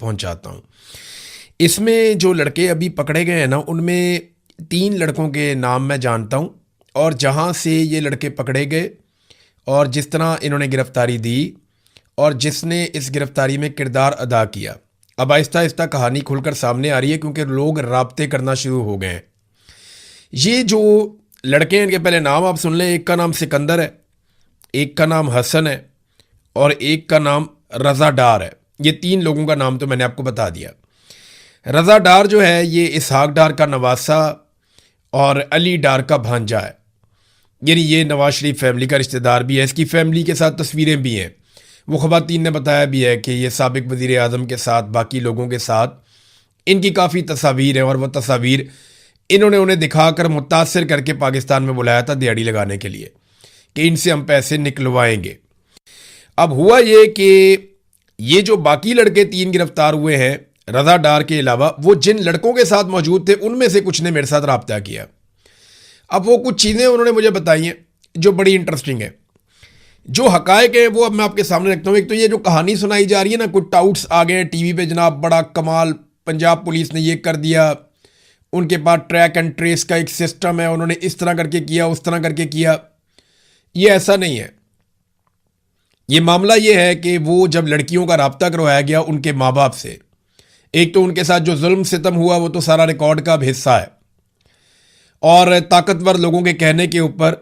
पहुंचाता हूं। इसमें जो लड़के अभी पकड़े गए हैं ना, उनमें 3 लड़कों के नाम मैं जानता हूं, और जहां से ये लड़के पकड़े गए और जिस तरह इन्होंने गिरफ्तारी दी और जिसने इस गिरफ्तारी में किरदार अदा किया, अब आहिस्ता आहिस्ता कहानी खुलकर सामने आ रही है, क्योंकि लोग राब्ते करना शुरू हो गए हैं। ये जो लड़के हैं, इनके पहले नाम आप सुन लें। एक का नाम सिकंदर है, एक का नाम हसन है और एक का नाम रज़ा डार है। ये 3 लोगों का नाम तो मैंने आपको बता दिया। रज़ा डार जो है ये इसहाक डार का नवासा और अली डार का भांजा है, यानी ये नवाज शरीफ फैमिली का रिश्तेदार भी है। इसकी फैमिली के साथ तस्वीरें भी हैं। वो ख़वातीन ने बताया भी है कि ये साबिक वज़ीर आज़म के साथ, बाकी लोगों के साथ इनकी काफ़ी तस्वीर हैं, और वह तस्वीर इन्होंने उन्हें दिखाकर मुतासर करके पाकिस्तान में बुलाया था दिहाड़ी लगाने के लिए कि इनसे हम पैसे निकलवाएंगे। अब हुआ ये कि ये जो बाकी लड़के 3 गिरफ्तार हुए हैं रज़ा डार के अलावा, वो जिन लड़कों के साथ मौजूद थे उनमें से कुछ ने मेरे साथ रब्ता किया। अब वो कुछ चीज़ें उन्होंने मुझे बताई हैं जो बड़ी इंटरेस्टिंग है। जो हकायक है वो अब मैं आपके सामने रखता हूँ। एक तो ये जो कहानी सुनाई जा रही है ना, कुछ टाउट्स आ गए टीवी पे, जनाब बड़ा कमाल, पंजाब पुलिस ने ये कर दिया, उनके पास ट्रैक एंड ट्रेस का एक सिस्टम है, उन्होंने इस तरह करके किया, उस तरह करके किया। ये ऐसा नहीं है। ये मामला ये है कि वो जब लड़कियों का रब्ता करवाया गया उनके माँ बाप से, एक तो उनके साथ जो जुल्म सितम हुआ वो तो सारा रिकॉर्ड का अब हिस्सा है, और ताकतवर लोगों के कहने के ऊपर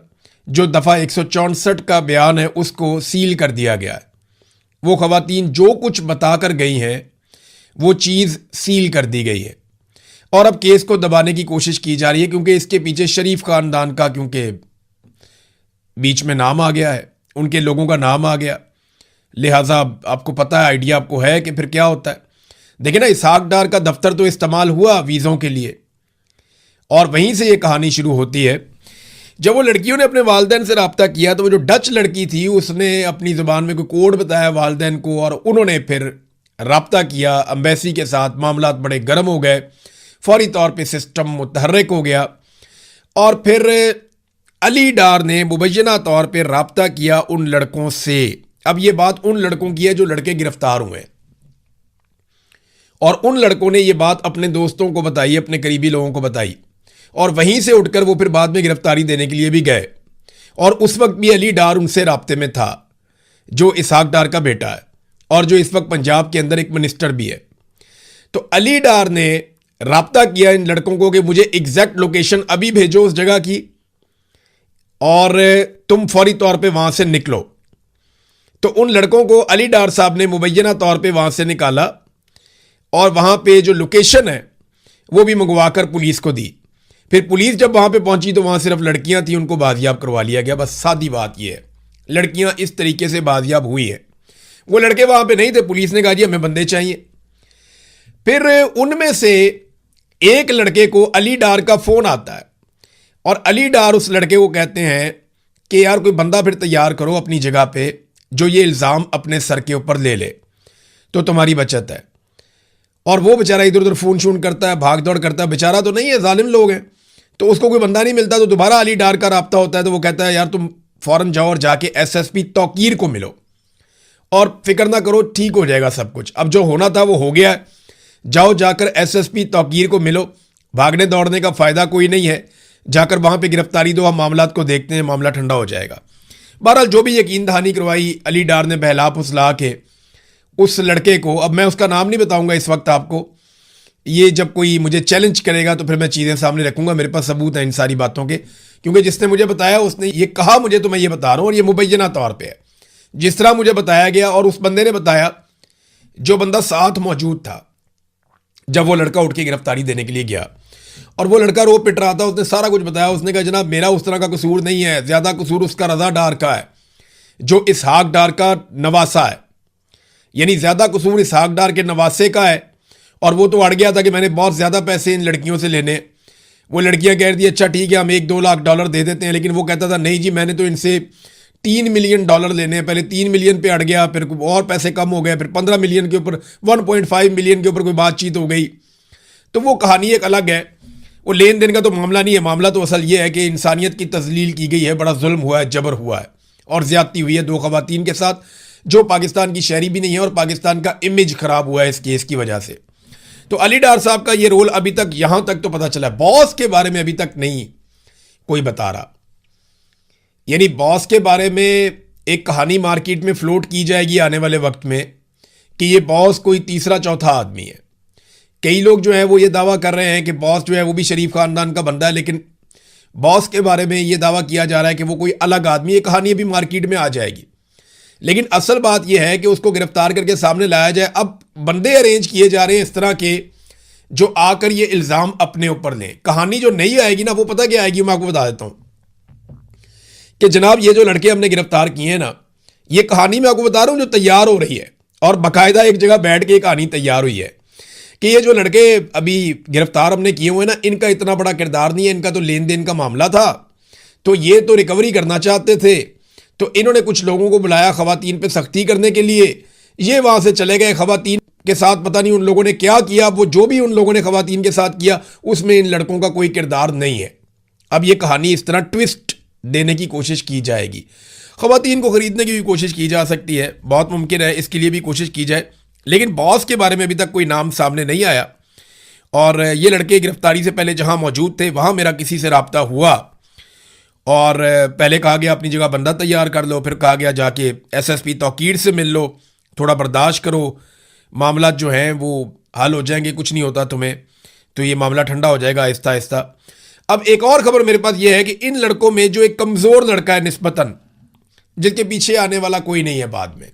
जो दफ़ा 164 का बयान है उसको सील कर दिया गया है। वो ख़वातीन जो कुछ बताकर गई हैं वो चीज़ सील कर दी गई है, और अब केस को दबाने की कोशिश की जा रही है, क्योंकि इसके पीछे शरीफ खानदान का, क्योंकि बीच में नाम आ गया है, उनके लोगों का नाम आ गया, लिहाजा आपको पता है, आइडिया आपको है कि फिर क्या होता है। देखिए ना, इसहाक डार का दफ्तर तो इस्तेमाल हुआ वीज़ों के लिए, और वहीं से ये कहानी शुरू होती है। जब वो लड़कियों ने अपने वालिदैन से रब्ता किया तो वो जो डच लड़की थी उसने अपनी ज़ुबान में कोई कोड बताया वालिदैन को, और उन्होंने फिर रब्ता किया अम्बेसी के साथ। मामला बड़े गर्म हो गए, फौरी तौर पे सिस्टम मुतहर्रिक हो गया, और फिर अली डार ने मुबैना तौर पे रब्ता किया उन लड़कों से। अब ये बात उन लड़कों की है जो लड़के गिरफ्तार हुए, और उन लड़कों ने ये बात अपने दोस्तों को बताई, अपने करीबी लोगों को बताई, और वहीं से उठकर वो फिर बाद में गिरफ्तारी देने के लिए भी गए। और उस वक्त भी अली डार उनसे राब्ते में था, जो इसहाक डार का बेटा है और जो इस वक्त पंजाब के अंदर एक मिनिस्टर भी है। तो अली डार ने राब्ता किया इन लड़कों को कि मुझे एग्जैक्ट लोकेशन अभी भेजो उस जगह की, और तुम फौरी तौर पे वहां से निकलो। तो उन लड़कों को अली डार साहब ने मुबैना तौर पे वहां से निकाला, और वहां पे जो लोकेशन है वो भी मंगवाकर पुलिस को दी। फिर पुलिस जब वहां पे पहुंची तो वहां सिर्फ लड़कियां थी, उनको बाजियाब करवा लिया गया। बस सादी बात यह है, लड़कियां इस तरीके से बाजियाब हुई हैं। वो लड़के वहां पे नहीं थे, पुलिस ने कहा जी हमें बंदे चाहिए। फिर उनमें से एक लड़के को अली डार का फोन आता है, और अली डार उस लड़के को कहते हैं कि यार कोई बंदा फिर तैयार करो अपनी जगह पे जो ये इल्ज़ाम अपने सर के ऊपर ले ले, तो तुम्हारी बचत है। और वो बेचारा इधर उधर फ़ोन शून करता है, भाग दौड़ करता है, बेचारा तो नहीं है, जालिम लोग हैं, तो उसको कोई बंदा नहीं मिलता। तो दोबारा अली डार का रब्ता होता है, तो वो कहता है यार तुम फ़ौरन जाओ और जाके एसएसपी तौकीर को मिलो, और फिक्र ना करो ठीक हो जाएगा सब कुछ। अब जो होना था वो हो गया है, जाओ जाकर एसएसपी तौकीर को मिलो। भागने दौड़ने का फ़ायदा कोई नहीं है, जाकर वहाँ पे गिरफ्तारी दो, हम मामलात को देखते हैं, मामला ठंडा हो जाएगा। बहरहाल जो भी यकीन दहानी करवाई अली डार ने बहला फुसला के उस लड़के को, अब मैं उसका नाम नहीं बताऊंगा इस वक्त आपको, ये जब कोई मुझे चैलेंज करेगा तो फिर मैं चीज़ें सामने रखूंगा, मेरे पास सबूत है इन सारी बातों के, क्योंकि जिसने मुझे बताया उसने ये कहा मुझे, तो मैं ये बता रहा हूँ, और ये मुबैना तौर पे है जिस तरह मुझे बताया गया। और उस बंदे ने बताया, जो बंदा साथ मौजूद था जब वो लड़का उठ के गिरफ्तारी देने के लिए गया, और वो लड़का रो पिट रहा था, उसने सारा कुछ बताया। उसने कहा जनाब मेरा उस तरह का कसूर नहीं है, ज़्यादा कसूर उसका रज़ा डार का है जो इसहाक डार का नवासा है, यानी ज़्यादा कसूर इसहाक डार के नवासे का है। और वो तो अड़ गया था कि मैंने बहुत ज़्यादा पैसे इन लड़कियों से लेने। वो लड़कियां कह रही थी अच्छा ठीक है हम 1-2 लाख डॉलर दे देते हैं, लेकिन वो कहता था नहीं जी मैंने तो इनसे $3 मिलियन लेने हैं। पहले 3 मिलियन पे अड़ गया, फिर और पैसे कम हो गए, फिर 15 मिलियन के ऊपर, 1.5 मिलियन के ऊपर कोई बातचीत हो गई। तो वो कहानी एक अलग है, वो लेन देन का तो मामला नहीं है। मामला तो असल ये है कि इंसानियत की तजलील की गई है, बड़ा जुल्म हुआ है, जबर हुआ है और ज़्यादती हुई है 2 ख़वातीन के साथ। जो पाकिस्तान की शहरी भी नहीं है और पाकिस्तान का इमेज खराब हुआ है इस केस की वजह से। तो अली डार साहब का ये रोल अभी तक यहां तक तो पता चला, बॉस के बारे में अभी तक नहीं कोई बता रहा। यानी बॉस के बारे में एक कहानी मार्केट में फ्लोट की जाएगी आने वाले वक्त में कि ये बॉस कोई तीसरा चौथा आदमी है। कई लोग जो है वो ये दावा कर रहे हैं कि बॉस जो है वो भी शरीफ खानदान का बंदा है, लेकिन बॉस के बारे में ये दावा किया जा रहा है कि वो कोई अलग आदमी, ये कहानी अभी मार्केट में आ जाएगी। लेकिन असल बात यह है कि उसको गिरफ्तार करके सामने लाया जाए। अब बंदे अरेंज किए जा रहे हैं इस तरह के जो आकर ये इल्ज़ाम अपने ऊपर लें। कहानी जो नहीं आएगी ना, वो पता क्या आएगी, मैं आपको बता देता हूं कि जनाब ये जो लड़के हमने गिरफ्तार किए हैं ना, ये कहानी मैं आपको बता रहा हूं जो तैयार हो रही है, और बाकायदा एक जगह बैठ के कहानी तैयार हुई है कि ये जो लड़के अभी गिरफ्तार हमने किए हुए ना, इनका इतना बड़ा किरदार नहीं है, इनका तो लेन देन का मामला था, तो ये तो रिकवरी करना चाहते थे, तो इन्होंने कुछ लोगों को बुलाया खवातीन पे सख्ती करने के लिए, ये वहां से चले गए। खवातीन के साथ पता नहीं उन लोगों ने क्या किया, वो जो भी उन लोगों ने खवातीन के साथ किया उसमें इन लड़कों का कोई किरदार नहीं है। अब ये कहानी इस तरह ट्विस्ट देने की कोशिश की जाएगी। खवातीन को खरीदने की भी कोशिश की जा सकती है, बहुत मुमकिन है इसके लिए भी कोशिश की जाए, लेकिन बॉस के बारे में अभी तक कोई नाम सामने नहीं आया। और ये लड़के गिरफ्तारी से पहले जहां मौजूद थे वहां मेरा किसी से रब्ता हुआ, और पहले कहा गया अपनी जगह बंदा तैयार कर लो, फिर कहा गया जाके SSP तौकीर से मिल लो, थोड़ा बर्दाश्त करो, मामला जो हैं वो हल हो जाएंगे, कुछ नहीं होता तुम्हें, तो ये मामला ठंडा हो जाएगा आहिस्ता आहिस्ता। अब एक और खबर मेरे पास ये है कि इन लड़कों में जो एक कमज़ोर लड़का है निस्बतन, जिसके पीछे आने वाला कोई नहीं है बाद में,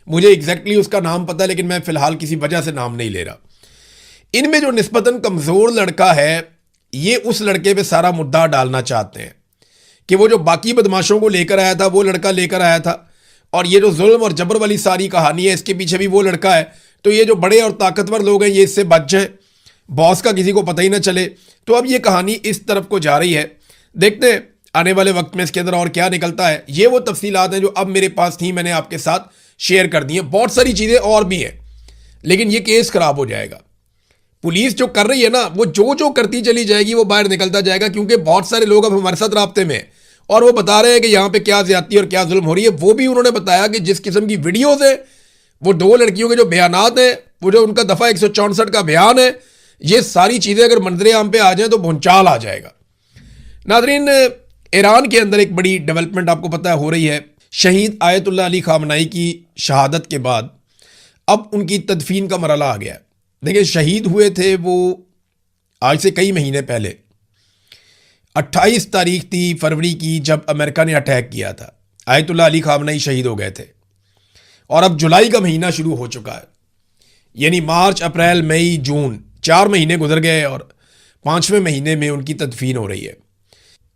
मुझे एग्जैक्टली उसका नाम पता है लेकिन मैं फिलहाल किसी वजह से नाम नहीं ले रहा, इनमें जो निस्बतन कमज़ोर लड़का है ये उस लड़के पे सारा मुद्दा डालना चाहते हैं कि वो जो बाकी बदमाशों को लेकर आया था वो लड़का लेकर आया था, और ये जो जुल्म और जबर वाली सारी कहानी है इसके पीछे भी वो लड़का है, तो ये जो बड़े और ताकतवर लोग हैं ये इससे बच जाए, बॉस का किसी को पता ही ना चले। तो अब ये कहानी इस तरफ को जा रही है, देखते हैं आने वाले वक्त में इसके अंदर और क्या निकलता है। ये वो तफसीलात हैं जो अब मेरे पास थी, मैंने आपके साथ शेयर कर दी हैं। बहुत सारी चीज़ें और भी हैं, लेकिन ये केस खराब हो जाएगा। पुलिस जो कर रही है ना, वो जो जो करती चली जाएगी वो बाहर निकलता जाएगा, क्योंकि बहुत सारे लोग अब हमारे साथ राब्ते में हैं और वो बता रहे हैं कि यहाँ पे क्या ज्यादती और क्या जुल्म हो रही है। वो भी उन्होंने बताया कि जिस किस्म की वीडियोज है, वो दो लड़कियों के जो बयानात हैं, वो जो उनका दफ़ा 164 का बयान है, ये सारी चीज़ें अगर मंजरे आम पे आ जाए तो भूचाल आ जाएगा। नाजरीन, ईरान के अंदर एक बड़ी डेवलपमेंट आपको पता है हो रही है। शहीद आयतुल्लाह अली खामनाई की शहादत के बाद अब उनकी तदफीन का मरहला आ गया है। देखिए, शहीद हुए थे वो आज से कई महीने पहले, 28 तारीख थी फरवरी की जब अमेरिका ने अटैक किया था। आयतुल्लाह अली खामनाई शहीद हो गए थे और अब जुलाई का महीना शुरू हो चुका है, यानी मार्च, अप्रैल, मई, जून, 4 महीने गुजर गए और 5वें महीने में उनकी तदफीन हो रही है।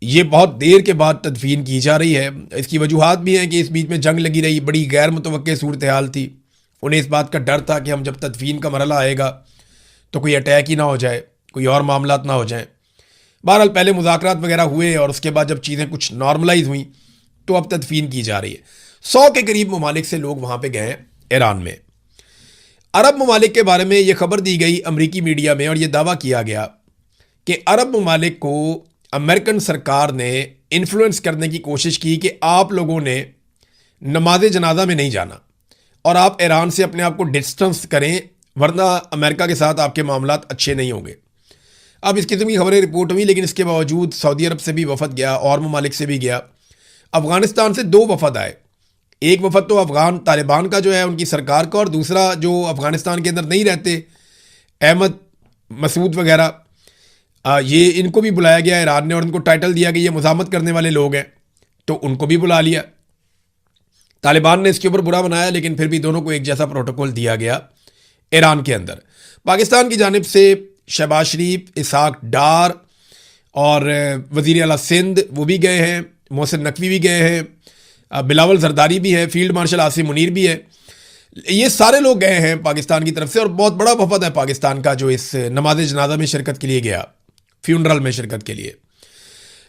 ये बहुत देर के बाद तदफीन की जा रही है। इसकी वजूहात भी हैं कि इस बीच में जंग लगी रही, बड़ी गैर मुतवक्के सूरत हाल थी, उन्हें इस बात का डर था कि हम जब तदफीन का मरहला आएगा तो कोई अटैक ही ना हो जाए, कोई और मामलात ना हो जाएं। बहरहाल पहले मुज़ाकरात वगैरह हुए और उसके बाद जब चीज़ें कुछ नॉर्मलाइज हुई तो अब तदफीन की जा रही है। 100 के करीब ममालिक से लोग वहाँ पे गए हैं ईरान में। अरब ममालिक के बारे में ये खबर दी गई अमरीकी मीडिया में और ये दावा किया गया कि अरब ममालिक को अमेरिकन सरकार ने इन्फ्लुएंस करने की कोशिश की कि आप लोगों ने नमाज जनाजा में नहीं जाना और आप ईरान से अपने आप को डिस्टेंस करें, वरना अमेरिका के साथ आपके मामलात अच्छे नहीं होंगे। अब इस किस्म की खबरें रिपोर्ट हुई, लेकिन इसके बावजूद सऊदी अरब से भी वफद गया और ममालिक से भी गया। अफ़गानिस्तान से 2 वफद आए, एक वफद तो अफ़गान तालिबान का जो है उनकी सरकार का, और दूसरा जो अफ़गानिस्तान के अंदर नहीं रहते, अहमद मसूद वगैरह, ये इनको भी बुलाया गया ईरान ने और उनको टाइटल दिया कि ये मुज़ाहमत करने वाले लोग हैं, तो उनको भी बुला लिया। तालिबान ने इसके ऊपर बुरा बनाया, लेकिन फिर भी दोनों को एक जैसा प्रोटोकॉल दिया गया ईरान के अंदर। पाकिस्तान की जानिब से शहबाज शरीफ, इसहाक डार और वज़ीर आला सिंध वो भी गए हैं, मोहसिन नकवी भी गए हैं, बिलावल जरदारी भी है, फील्ड मार्शल आसिम मुनीर भी है। ये सारे लोग गए हैं पाकिस्तान की तरफ से और बहुत बड़ा वफद है पाकिस्तान का जो इस नमाज जनाजा में शिरकत के लिए गया, फ्यूनरल में शिरकत के लिए।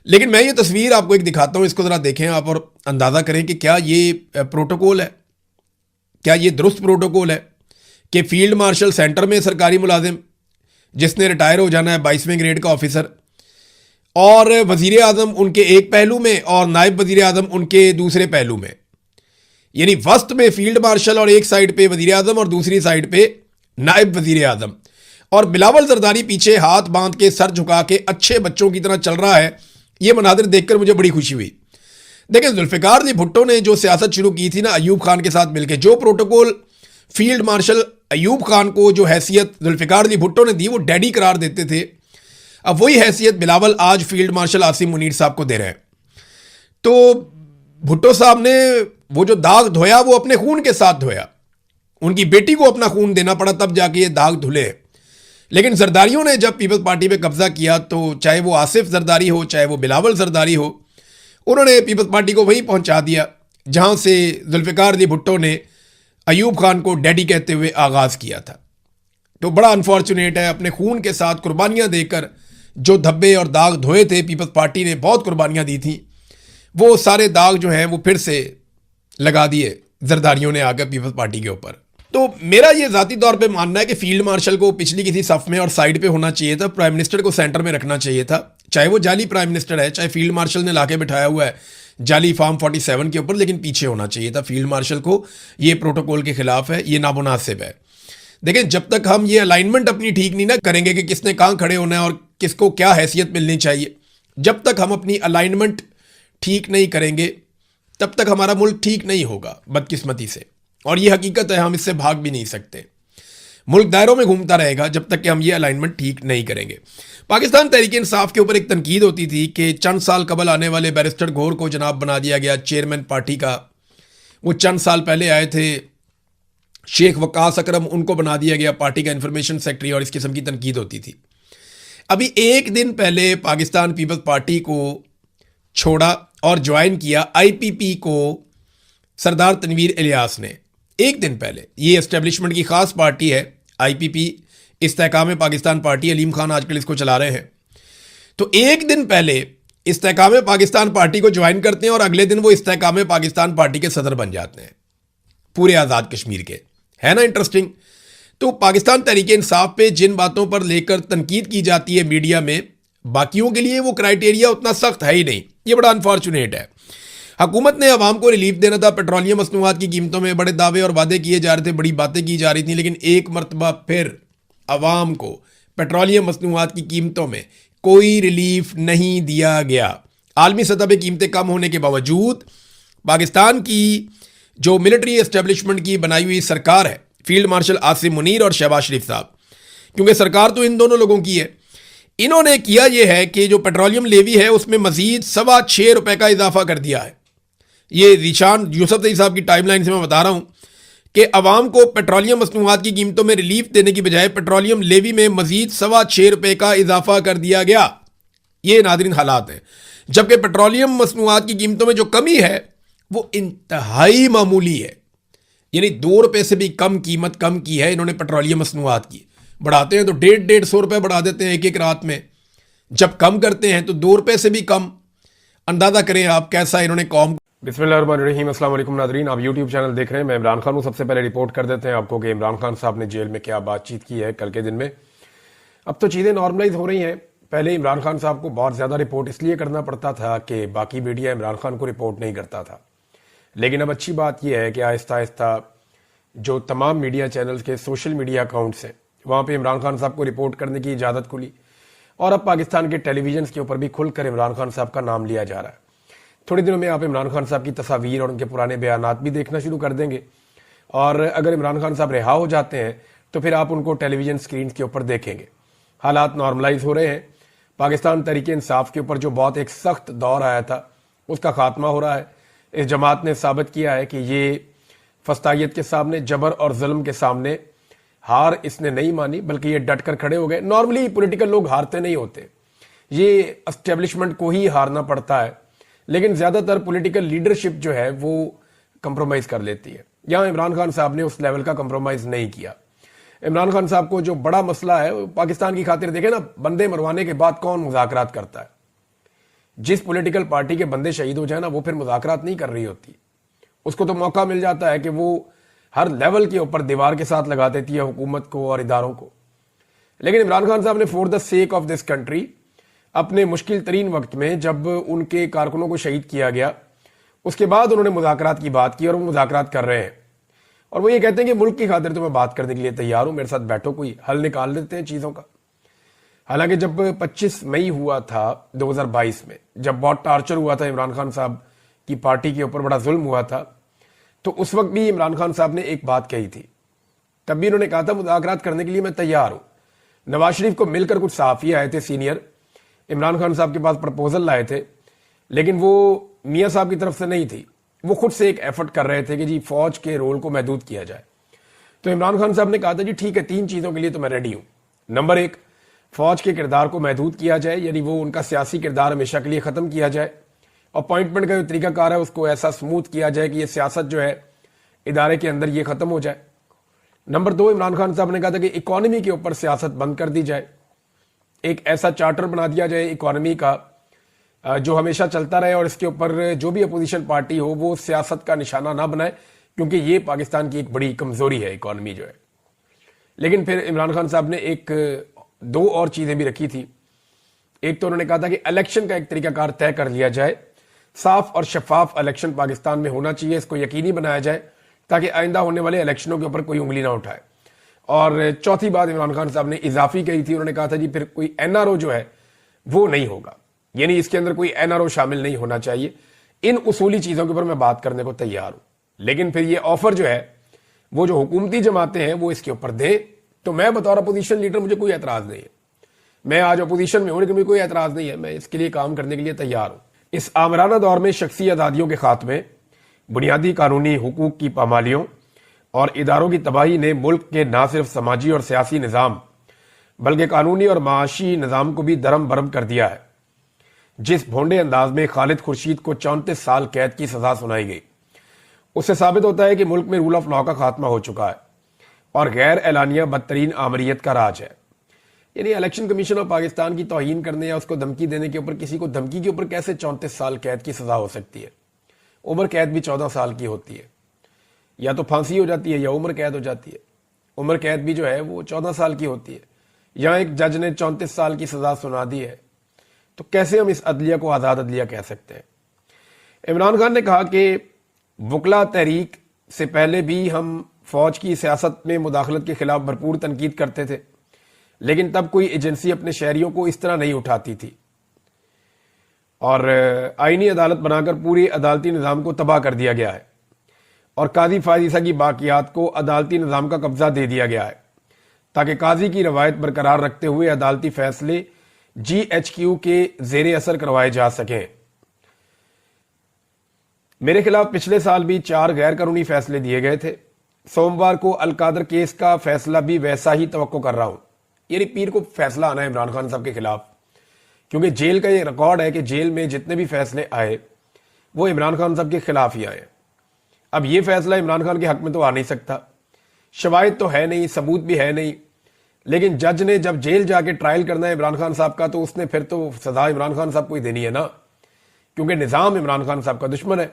लेकिन मैं ये तस्वीर आपको एक दिखाता हूँ, इसको ज़रा देखें आप और अंदाज़ा करें कि क्या ये प्रोटोकॉल है, क्या ये दुरुस्त प्रोटोकॉल है कि फील्ड मार्शल सेंटर में सरकारी मुलाजिम जिसने रिटायर हो जाना है 22वें ग्रेड का ऑफिसर, और वज़ीर आज़म उनके एक पहलू में और नायब वज़ीर आज़म उनके दूसरे पहलू में, यानी वस्त में फील्ड मार्शल और एक साइड पे वजीर आजम और दूसरी साइड पे नायब वजीर आजम, और बिलावल जरदारी पीछे हाथ बांध के सर झुका के अच्छे बच्चों की तरह चल रहा है। ये मनाजिर देखकर मुझे बड़ी खुशी हुई। देखिए, जुल्फिकार अली भुट्टो ने जो सियासत शुरू की थी ना अयूब खान के साथ मिलकर, जो protocol field marshal Ayub Khan को जो हैसियत जुल्फिकार अली भुट्टो ने दी वो डैडी करार देते थे, अब वही हैसियत बिलावल आज फील्ड मार्शल आसिम मुनीर साहब को दे रहे हैं। तो भुट्टो साहब ने वो जो दाग धोया वो अपने खून के साथ धोया, उनकी बेटी को अपना खून देना पड़ा तब जाके ये दाग धुले। लेकिन जरदारियों ने जब पीपल्स पार्टी पे कब्जा किया तो चाहे वो आसिफ जरदारी हो चाहे वो बिलावल जरदारी हो, उन्होंने पीपल्स पार्टी को वहीं पहुंचा दिया जहां से जुल्फिकार अली भुट्टो ने अयूब खान को डैडी कहते हुए आगाज़ किया था। तो बड़ा अनफॉर्चुनेट है, अपने खून के साथ कुर्बानियां देकर जो धब्बे और दाग धोए थे, पीपल्स पार्टी ने बहुत कुर्बानियां दी थी, वो सारे दाग जो हैं वो फिर से लगा दिए जरदारियों ने आकर पीपल्स पार्टी के ऊपर। तो मेरा ये ज़ाती तौर पे मानना है कि फील्ड मार्शल को पिछली किसी सफ में और साइड पे होना चाहिए था, प्राइम मिनिस्टर को सेंटर में रखना चाहिए था। चाहे वो जाली प्राइम मिनिस्टर है, चाहे फील्ड मार्शल ने लाके बिठाया हुआ है जाली फार्म 47 के ऊपर, लेकिन पीछे होना चाहिए था फील्ड मार्शल को। ये प्रोटोकॉल के खिलाफ है, ये नामुनासिब है। देखिए, जब तक हम ये अलाइनमेंट अपनी ठीक नहीं ना करेंगे कि किसने कहाँ खड़े होना है और किसको क्या हैसियत मिलनी चाहिए, जब तक हम अपनी अलाइनमेंट ठीक नहीं करेंगे तब तक हमारा मुल्क ठीक नहीं होगा, बदकिस्मती से। और ये हकीकत है, हम इससे भाग भी नहीं सकते। मुल्क दायरों में घूमता रहेगा जब तक कि हम ये अलाइनमेंट ठीक नहीं करेंगे। पाकिस्तान तहरीक इंसाफ के ऊपर एक तनकीद होती थी कि चंद साल कबल आने वाले बैरिस्टर गौर को जनाब बना दिया गया चेयरमैन पार्टी का। वो चंद साल पहले आए थे, शेख वकास अकरम, उनको बना दिया गया पार्टी का इंफॉर्मेशन सेक्रेटरी, और इस किस्म की तनकीद होती थी। अभी एक दिन पहले पाकिस्तान पीपल्स पार्टी को छोड़ा और ज्वाइन किया आईपीपी को सरदार तनवीर इलियास ने। एक दिन पहले, ये एस्टेब्लिशमेंट की खास पार्टी है आईपीपी, इस्तेहकाम पाकिस्तान पार्टी, अलीम खान आजकल इसको चला रहे हैं। तो एक दिन पहले इस्तेहकाम पाकिस्तान पार्टी को ज्वाइन करते हैं और अगले दिन वो इस्तेहकाम पाकिस्तान पार्टी के सदर बन जाते हैं पूरे आज़ाद कश्मीर के। है ना इंटरेस्टिंग। तो पाकिस्तान तहरीक इंसाफ पे जिन बातों पर लेकर तनकीद की जाती है मीडिया में, बाकियों के लिए वो क्राइटेरिया उतना सख्त है ही नहीं। ये बड़ा अनफॉर्चुनेट है। हुकूमत ने अवाम को रिलीफ देना था, पेट्रोलियम मसनूआत की कीमतों में बड़े दावे और वादे किए जा रहे थे, बड़ी बातें की जा रही थी, लेकिन एक मरतबा फिर अवाम को पेट्रोलियम मसनूआत की कीमतों में कोई रिलीफ नहीं दिया गया। आलमी सतह पर कीमतें कम होने के बावजूद पाकिस्तान की जो मिलिट्री एस्टेब्लिशमेंट की बनाई हुई सरकार है, फील्ड मार्शल आसिम मुनीर और शहबाज शरीफ साहब, क्योंकि सरकार तो इन दोनों लोगों की है, इन्होंने किया यह है कि जो पेट्रोलियम लेवी है उसमें मजीद ₹6.25 का इजाफा कर दिया है। ये ज़ीशान यूसुफ साहब की टाइमलाइन से मैं बता रहा हूं कि अवाम को पेट्रोलियम मसनूआत की कीमतों में रिलीफ देने की बजाय पेट्रोलियम लेवी में मजीद ₹6.25 का इजाफा कर दिया गया। ये नाज़रीन हालात हैं। जबकि पेट्रोलियम मसनूआत की कीमतों में जो कमी है वो इंतहाई मामूली है, यानी ₹2 से भी कम कीमत कम की है इन्होंने पेट्रोलियम मसनूआत की। बढ़ाते हैं तो 150-150 रुपये बढ़ा देते हैं एक एक रात में, जब कम करते हैं तो ₹2 से भी कम। अंदाजा करें आप कैसा इन्होंने कौम। बिस्मिल्लाहिर्रहमानिर्रहीम, अस्सलाम वालेकुम नाज़रीन, आप यूट्यूब चैनल देख रहे हैं। मैं इमरान खान हूँ। सबसे पहले रिपोर्ट कर देते हैं आपको कि इमरान खान साहब ने जेल में क्या बातचीत की है कल के दिन में। अब तो चीज़ें नॉर्मलाइज हो रही हैं। पहले इमरान खान साहब को बहुत ज़्यादा रिपोर्ट इसलिए करना पड़ता था कि बाकी मीडिया इमरान खान को रिपोर्ट नहीं करता था, लेकिन अब अच्छी बात यह है कि आहिस्ता आहिस्ता जो तमाम मीडिया चैनल्स के सोशल मीडिया अकाउंट्स हैं वहाँ पे इमरान खान साहब को रिपोर्ट करने की इजाज़त खुली, और अब पाकिस्तान के टेलीविजन के ऊपर भी खुलकर इमरान खान साहब का नाम लिया जा रहा है। थोड़ी दिनों में आप इमरान खान साहब की तस्वीर और उनके पुराने बयानात भी देखना शुरू कर देंगे, और अगर इमरान खान साहब रिहा हो जाते हैं तो फिर आप उनको टेलीविजन स्क्रीन के ऊपर देखेंगे। हालात नॉर्मलाइज हो रहे हैं। पाकिस्तान तहरीक इंसाफ के ऊपर जो बहुत एक सख्त दौर आया था उसका खात्मा हो रहा है। इस जमात ने साबित किया है कि ये फस्तायत के सामने, जबर और जुल्म के सामने हार इसने नहीं मानी, बल्कि ये डट कर खड़े हो गए। नॉर्मली पॉलिटिकल लोग हारते नहीं होते, ये एस्टेब्लिशमेंट को ही हारना पड़ता है, लेकिन ज्यादातर पॉलिटिकल लीडरशिप जो है वो कंप्रोमाइज कर लेती है। यहां इमरान खान साहब ने उस लेवल का कंप्रोमाइज नहीं किया। इमरान खान साहब को जो बड़ा मसला है पाकिस्तान की खातिर, देखे ना, बंदे मरवाने के बाद कौन मुज़ाकरात करता है? जिस पॉलिटिकल पार्टी के बंदे शहीद हो जाए ना, वो फिर मुज़ाकरात नहीं कर रही होती। उसको तो मौका मिल जाता है कि वो हर लेवल के ऊपर दीवार के साथ लगा देती है हुकूमत को और इदारों को। लेकिन इमरान खान साहब ने for the sake of this country अपने मुश्किल तरीन वक्त में, जब उनके कारकुनों को शहीद किया गया, उसके बाद उन्होंने मुज़ाकरात की बात की और वो मुज़ाकरात कर रहे हैं और वो ये कहते हैं कि मुल्क की खातिर तो मैं बात करने के लिए तैयार हूं, मेरे साथ बैठो, कोई हल निकाल देते हैं चीज़ों का। हालांकि जब 25 मई हुआ था 2022 में, जब बहुत टार्चर हुआ था इमरान खान साहब की पार्टी के ऊपर, बड़ा जुल्म हुआ था, तो उस वक्त भी इमरान खान साहब ने एक बात कही थी। तब भी उन्होंने कहा था मुज़ाकरात करने के लिए मैं तैयार हूं। नवाज शरीफ को मिलकर कुछ सहाफ़ी आए थे सीनियर, इमरान खान साहब के पास प्रपोजल लाए थे, लेकिन वो मियाँ साहब की तरफ से नहीं थी। वो खुद से एक एफर्ट कर रहे थे कि जी फौज के रोल को महदूद किया जाए। तो इमरान खान साहब ने कहा था जी ठीक है, 3 चीज़ों के लिए तो मैं रेडी हूं। नंबर 1, फौज के किरदार को महदूद किया जाए, यानी वो उनका सियासी किरदार हमेशा के लिए ख़त्म किया जाए। अपॉइंटमेंट का जो तरीकाकार है उसको ऐसा स्मूथ किया जाए कि ये सियासत जो है इदारे के अंदर ये ख़त्म हो जाए। नंबर 2, इमरान खान साहब ने कहा था कि इकॉनमी के ऊपर सियासत बंद कर दी जाए, एक ऐसा चार्टर बना दिया जाए इकॉनमी का जो हमेशा चलता रहे और इसके ऊपर जो भी अपोजिशन पार्टी हो वो सियासत का निशाना ना बनाए, क्योंकि ये पाकिस्तान की एक बड़ी कमजोरी है इकॉनमी जो है। लेकिन फिर इमरान खान साहब ने 2 और चीजें भी रखी थी। एक तो उन्होंने कहा था कि इलेक्शन का एक तरीकाकार तय कर लिया जाए, साफ और शफाफ इलेक्शन पाकिस्तान में होना चाहिए, इसको यकीनी बनाया जाए ताकि आइंदा होने वाले इलेक्शनों के ऊपर कोई उंगली ना उठाए। और चौथी बात इमरान खान साहब ने इजाफी कही थी, उन्होंने कहा था जी फिर कोई एनआरओ जो है वो नहीं होगा, यानी इसके अंदर कोई एनआरओ शामिल नहीं होना चाहिए। इन उसूली चीजों के ऊपर मैं बात करने को तैयार हूं। लेकिन फिर ये ऑफर जो है वो जो हुकूमती जमातें हैं वो इसके ऊपर दें, तो मैं बतौर अपोजिशन लीडर मुझे कोई एतराज नहीं है। मैं आज अपोजिशन में हूं लेकिन मुझे कोई एतराज नहीं है, मैं इसके लिए काम करने के लिए तैयार हूं। इस आमराना दौर में शख्सी आज़ादियों के खात्मे, बुनियादी कानूनी हुकूक की पामालियों और इदारों की तबाही ने मुल्क के ना सिर्फ समाजी और सियासी निज़ाम बल्कि कानूनी और माशी निज़ाम को भी दरम बरम कर दिया है। जिस भोंडे अंदाज में खालिद खुर्शीद को 34 साल कैद की सजा सुनाई गई, उससे साबित होता है कि मुल्क में रूल ऑफ लॉ का खात्मा हो चुका है और गैर एलानिया बदतरीन आमरीत का राज है। यानी इलेक्शन कमीशन ऑफ पाकिस्तान की तौहीन करने या उसको धमकी देने के ऊपर, किसी को धमकी के ऊपर कैसे 34 साल कैद की सजा हो सकती है? उम्र कैद भी 14 साल की होती है, या तो फांसी हो जाती है या उम्र कैद हो जाती है। उम्र कैद भी जो है वो 14 साल की होती है। यहाँ एक जज ने 34 साल की सजा सुना दी है, तो कैसे हम इस अदलिया को आज़ाद अदलिया कह सकते हैं? इमरान खान ने कहा कि वकला तहरीक से पहले भी हम फौज की सियासत में मुदाखलत के खिलाफ भरपूर तनकीद करते थे, लेकिन तब कोई एजेंसी अपने शहरियों को इस तरह नहीं उठाती थी और आईनी अदालत बनाकर पूरी अदालती निज़ाम को तबाह कर दिया गया है और काजी फायजीसा की बाकियात को अदालती निज़ाम का कब्जा दे दिया गया है ताकि काजी की रवायत बरकरार रखते हुए अदालती फैसले GHQ के जेर असर करवाए जा सकें। मेरे खिलाफ पिछले साल भी 4 गैर कानूनी फैसले दिए गए थे। सोमवार को अलकादर केस का फैसला भी वैसा ही तवक्को कर रहा हूं। यानी पीर को फैसला आना है इमरान खान साहब के खिलाफ, क्योंकि जेल का ये रिकॉर्ड है कि जेल में जितने भी फैसले आए वो इमरान खान साहब के खिलाफ ही आए। अब ये फैसला इमरान खान के हक में तो आ नहीं सकता, शवाहिद तो है नहीं, सबूत भी है नहीं, लेकिन जज ने जब जेल जाके ट्रायल करना है इमरान खान साहब का, तो उसने फिर तो सजा इमरान खान साहब को ही देनी है ना, क्योंकि निज़ाम इमरान खान साहब का दुश्मन है।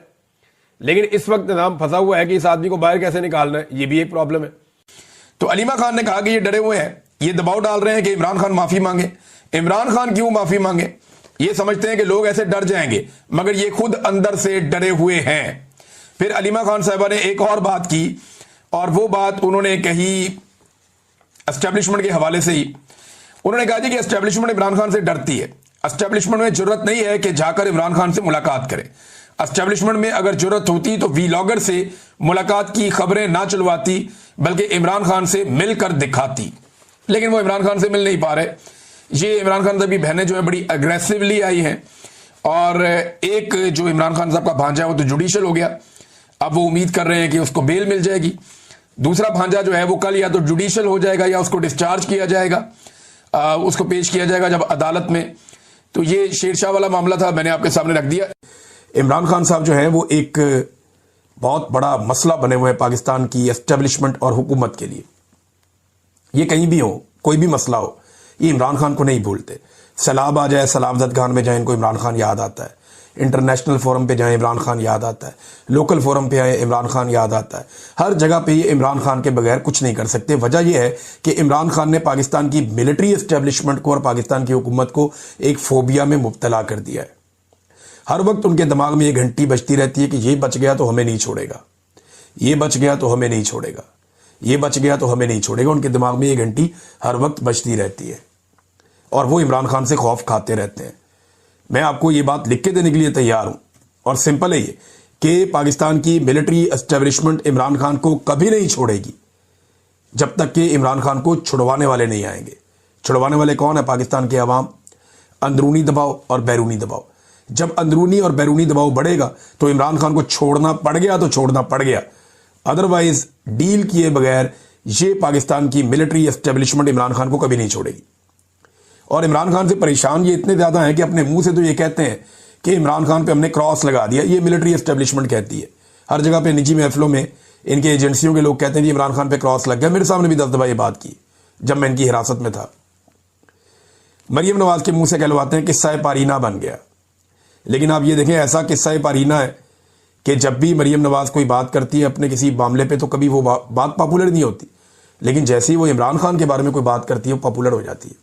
लेकिन इस वक्त निज़ाम फंसा हुआ है कि इस आदमी को बाहर कैसे निकालना है, ये भी एक प्रॉब्लम है। तो अलीमा खान ने कहा कि ये डरे हुए हैं, ये दबाव डाल रहे हैं कि इमरान खान माफी मांगे। इमरान खान क्यों माफी मांगे? ये समझते हैं कि लोग ऐसे डर जाएंगे, मगर ये खुद अंदर से डरे हुए हैं। फिर अलीमा खान साहबा ने एक और बात की, और वो बात उन्होंने कही एस्टेब्लिशमेंट के हवाले से ही। उन्होंने कहा कि एस्टेब्लिशमेंट इमरान खान से डरती है, एस्टेब्लिशमेंट में जरूरत नहीं है कि जाकर इमरान खान से मुलाकात करे। एस्टेब्लिशमेंट में अगर जरूरत होती तो वीलॉगर से मुलाकात की खबरें ना चलवाती, बल्कि इमरान खान से मिलकर दिखाती। लेकिन वो इमरान खान से मिल नहीं पा रहे। ये इमरान खान साहब की बहनें जो है बड़ी अग्रेसिवली आई हैं, और एक जो इमरान खान साहब का भांजा है वो तो जुडिशियल हो गया, अब वो उम्मीद कर रहे हैं कि उसको बेल मिल जाएगी। दूसरा भांजा जो है वो कल या तो जुडिशियल हो जाएगा या उसको डिस्चार्ज किया जाएगा, उसको पेश किया जाएगा जब अदालत में। तो ये शेरशाह वाला मामला था, मैंने आपके सामने रख दिया। इमरान खान साहब जो है वो एक बहुत बड़ा मसला बने हुए हैं पाकिस्तान की एस्टेब्लिशमेंट और हुकूमत के लिए। ये कहीं भी हो, कोई भी मसला हो, ये इमरान खान को नहीं भूलते। सैलाब आ जाए, सलामत खान में जाए, इनको इमरान खान याद आता है। इंटरनेशनल फोरम पे जाए इमरान खान याद आता है, लोकल फोरम पे आए इमरान खान याद आता है। हर जगह पे ये इमरान खान के बगैर कुछ नहीं कर सकते। वजह यह है कि इमरान खान ने पाकिस्तान की मिलिट्री एस्टेब्लिशमेंट को और पाकिस्तान की हुकूमत को एक फोबिया में मुब्तला कर दिया है। हर वक्त उनके दिमाग में ये घंटी बजती रहती है कि ये बच गया तो हमें नहीं छोड़ेगा, ये बच गया तो हमें नहीं छोड़ेगा, ये बच गया तो हमें नहीं छोड़ेगा। उनके दिमाग में ये घंटी हर वक्त बजती रहती है और वो इमरान खान से खौफ खाते रहते हैं। मैं आपको ये बात लिख के देने के लिए तैयार हूं और सिंपल है ये कि पाकिस्तान की मिलिट्री एस्टेब्लिशमेंट इमरान खान को कभी नहीं छोड़ेगी जब तक कि इमरान खान को छुड़वाने वाले नहीं आएंगे। छुड़वाने वाले कौन है? पाकिस्तान के अवाम। अंदरूनी दबाव और बैरूनी दबाव। जब अंदरूनी और बैरूनी दबाव बढ़ेगा तो इमरान खान को छोड़ना पड़ गया तो छोड़ना पड़ गया, अदरवाइज डील किए बगैर ये पाकिस्तान की मिलिट्री एस्टेब्लिशमेंट इमरान खान को कभी नहीं छोड़ेगी। और इमरान खान से परेशान ये इतने ज्यादा हैं कि अपने मुंह से तो ये कहते हैं कि इमरान खान पे हमने क्रॉस लगा दिया। ये मिलिट्री एस्टेब्लिशमेंट कहती है, हर जगह पे निजी महफिलों में इनके एजेंसियों के लोग कहते हैं कि इमरान खान पे क्रॉस लग गया। मेरे सामने भी 10 दफा ये बात की जब मैं इनकी हिरासत में था। मरियम नवाज के मुंह से कहलवाते हैं किस्सा पारीना बन गया, लेकिन आप ये देखें ऐसा किस्सा पारीना है कि जब भी मरियम नवाज कोई बात करती है अपने किसी मामले पे तो कभी वो बात पॉपुलर नहीं होती, लेकिन जैसे ही वो इमरान खान के बारे में कोई बात करती है वो पॉपुलर हो जाती है।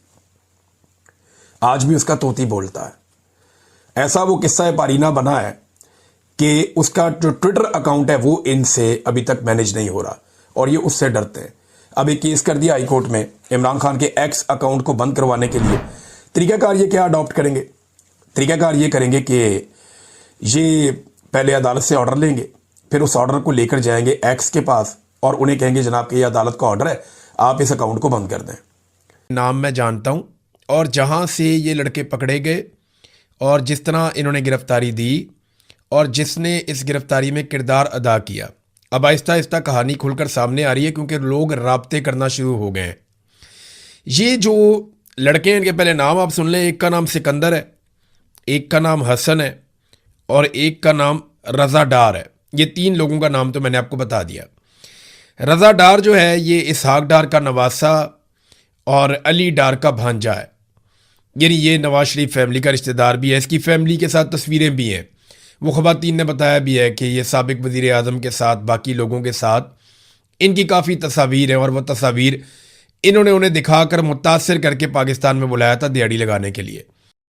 आज भी उसका तोती बोलता है। ऐसा वो किस्सा पारीना बना है कि उसका जो ट्विटर अकाउंट है वो इनसे अभी तक मैनेज नहीं हो रहा और ये उससे डरते हैं। अब एक केस कर दिया हाई कोर्ट में इमरान खान के एक्स अकाउंट को बंद करवाने के लिए। तरीकाकार ये क्या अडॉप्ट करेंगे? तरीकाकार ये करेंगे कि ये पहले अदालत से ऑर्डर लेंगे, फिर उस ऑर्डर को लेकर जाएंगे एक्स के पास और उन्हें कहेंगे जनाब कि ये अदालत का ऑर्डर है, आप इस अकाउंट को बंद कर दें। नाम मैं जानता हूं और जहां से ये लड़के पकड़े गए और जिस तरह इन्होंने गिरफ्तारी दी और जिसने इस गिरफ्तारी में किरदार अदा किया, अब आहिस्ता आहिस्ता कहानी खुलकर सामने आ रही है क्योंकि लोग राब्ते करना शुरू हो गए हैं। ये जो लड़के हैं इनके पहले नाम आप सुन लें। एक का नाम सिकंदर है, एक का नाम हसन है और एक का नाम रज़ा डार है। ये 3 लोगों का नाम तो मैंने आपको बता दिया। रज़ा डार जो है ये इसहाक डार का नवासा और अली डार का भांजा है, यानी ये नवाज शरीफ फैमिली का रिश्तेदार भी है। इसकी फैमिली के साथ तस्वीरें भी हैं। वो ख़वातीन ने बताया भी है कि ये साबिक वज़ीर आज़म के साथ बाकी लोगों के साथ इनकी काफ़ी तस्वीर हैं और वह तस्वीर इन्होंने उन्हें दिखाकर मुतासर करके पाकिस्तान में बुलाया था दिहाड़ी लगाने के लिए।